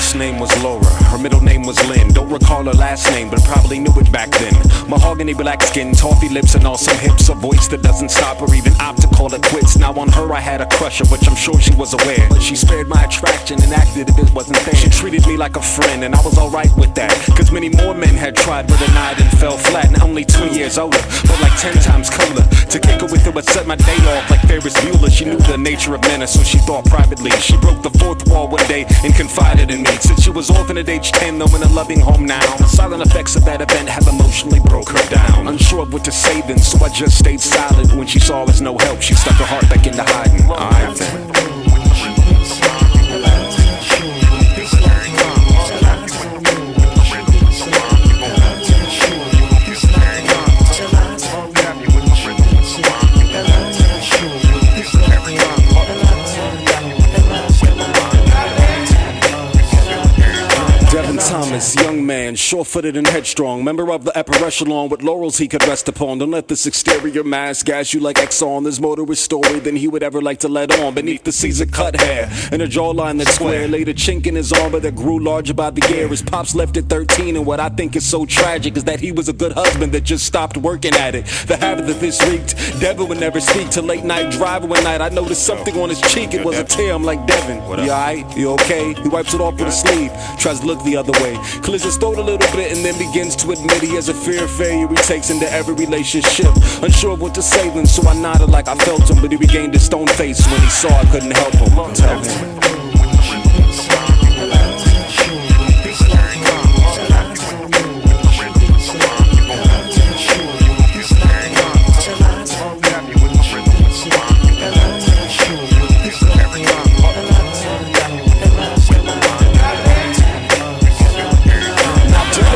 first name was Laura, her middle name was Lynn. Don't recall her last name, but probably knew it back then. Mahogany black skin, toffee lips and awesome hips. A voice that doesn't stop or even opt to call it quits. Now on her I had a crush, of which I'm sure she was aware. But she spared my attraction and acted if it wasn't there. She treated me like a friend and I was alright with that, cause many more men had tried but denied and fell flat. And only 2 years older, but like 10 times cooler. To kick her with her would set my day off like Ferris Bueller. She knew the nature of men, so she thought privately. She broke the fourth wall one day and confided in me. Since she was orphaned at age 10, though in a loving home now, the silent effects of that event have emotionally broke her down. Unsure of what to say then, so I just stayed silent. When she saw us no help, she stuck her heart back into hiding. Alright then. Thomas, young man, sure-footed and headstrong, member of the upper echelon with laurels he could rest upon. Don't let this exterior mask gas you like Exxon. There's more to his story than he would ever like to let on. Beneath the Caesar cut hair and a jawline that's square, laid a chink in his armor that grew larger by the year. His pops left at 13, and what I think is so tragic is that he was a good husband that just stopped working at it. The habit that this wreaked, Devin would never speak to late night driver one night. I noticed something on his cheek, it was a tear. I'm like, Devin, you alright? You okay? He wipes it off with a sleeve, tries to look the other way, clears his throat a little bit and then begins to admit he has a fear of failure he takes into every relationship. Unsure of what to say then, so I nodded like I felt him, but he regained his stone face when he saw I couldn't help him. Tell him.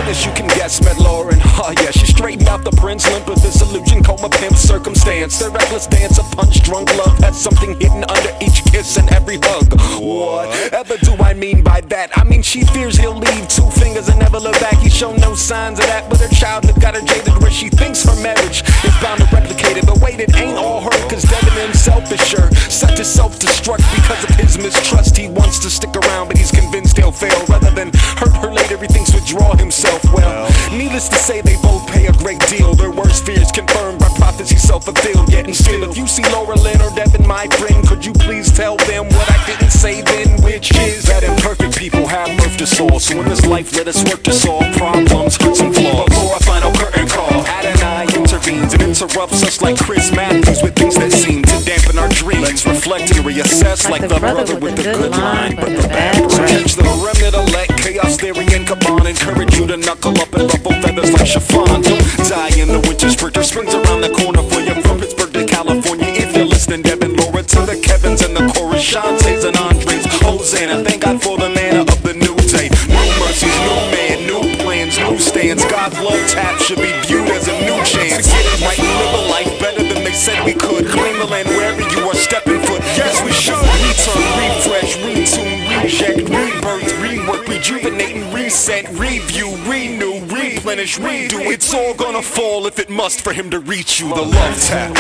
You can guess, met Lauren. Oh yeah, she straightened out the prince, limp with disillusion, coma pimp circumstance. Their reckless dance, a punch drunk love has something hidden under each kiss and every hug. Whatever do I mean by that? I mean she fears he'll leave 2 fingers and never look back. He's shown no signs of that, but her childhood got her jaded where she thinks her marriage is bound to replicate it. But wait, it ain't all her, cause Devin himself is sure set to self-destruct because of his mistrust. He wants to stick around, but he's convinced he'll fail. Rather than hurt her later, he thinks withdraw himself. Well, needless to say, they both pay a great deal. Their worst fears confirmed by prophecy self-fulfilled. Yet and still, if you see Laura Lynn or Devin, my friend, could you please tell them what I didn't say then, which is that imperfect people have birth to soar. So in this life, let us work to solve problems, hurts and flaws. Before a final curtain call, Adonai intervenes and interrupts us like Chris Matthews with things that seem to dampen our dreams. Let's reflect and reassess like the brother with the good line, but the bad brain. Catch the remnant elect, chaos theory and Kaban. Encourage you to knuckle up and ruffle feathers like chiffon. Don't die in the winter sprinter, springs around the corner for you from Pittsburgh to California. If you're listening, Devin, Laura, to the Kevins and the chorus, Shantae's and Andres, Hosanna. Thank God for the manna of the new day. New mercies, new man, new plans, new stands. God's Lovetap should be viewed as a new chance. Get it right and live a life better than they said we could. Claim the land wherever you are stepping foot. Yes, we should. Return, refresh, retune, reject, rebirth, rework, rejuvenate and reset, review, renew, replenish, redo. It's all gonna fall if it must for him to reach you. The Lovetap.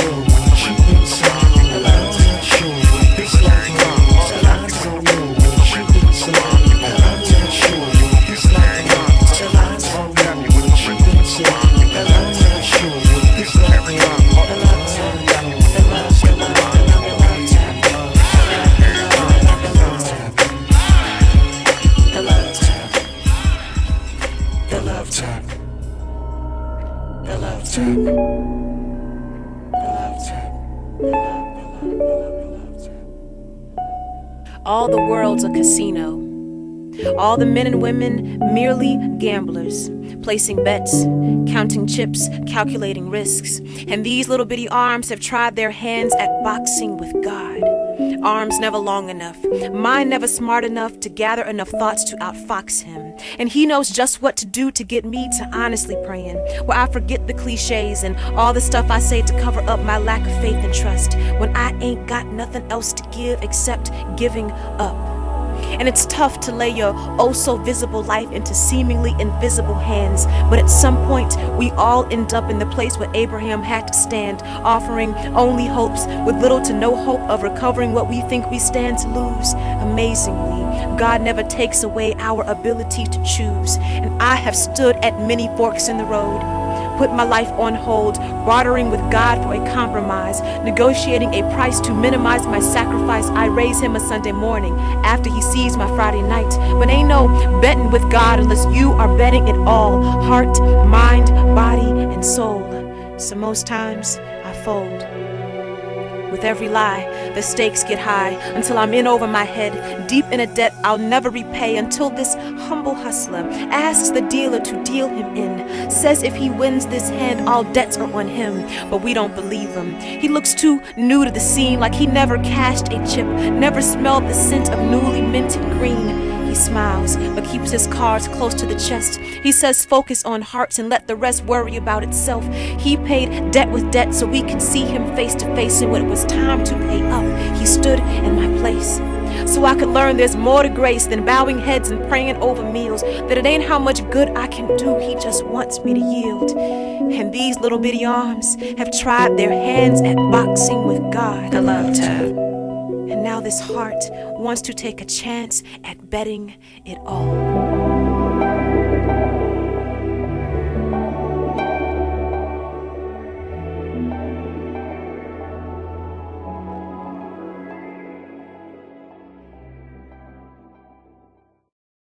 All the world's a casino. All the men and women merely gamblers, placing bets, counting chips, calculating risks. And these little bitty arms have tried their hands at boxing with God. Arms never long enough, mind never smart enough to gather enough thoughts to outfox him. And he knows just what to do to get me to honestly praying, where I forget the cliches and all the stuff I say to cover up my lack of faith and trust, when I ain't got nothing else to give except giving up. And it's tough to lay your oh-so-visible life into seemingly invisible hands, but at some point, we all end up in the place where Abraham had to stand, offering only hopes with little to no hope of recovering what we think we stand to lose. Amazingly, God never takes away our ability to choose. And I have stood at many forks in the road, put my life on hold, bartering with God for a compromise, negotiating a price to minimize my sacrifice. I raise him a Sunday morning after he sees my Friday night. But ain't no betting with God unless you are betting it all, heart, mind, body, and soul. So most times I fold. With every lie, the stakes get high until I'm in over my head, deep in a debt I'll never repay, until this humble hustler asks the dealer to deal him in. Says if he wins this hand, all debts are on him, but we don't believe him. He looks too new to the scene, like he never cashed a chip, never smelled the scent of newly minted green. He smiles, but keeps his cards close to the chest. He says focus on hearts and let the rest worry about itself. He paid debt with debt so we can see him face to face, and when it was time to pay up, he stood in my place. So I could learn there's more to grace than bowing heads and praying over meals, that it ain't how much good I can do, he just wants me to yield. And these little bitty arms have tried their hands at boxing with God. The Lovetap. And now this heart wants to take a chance at betting it all.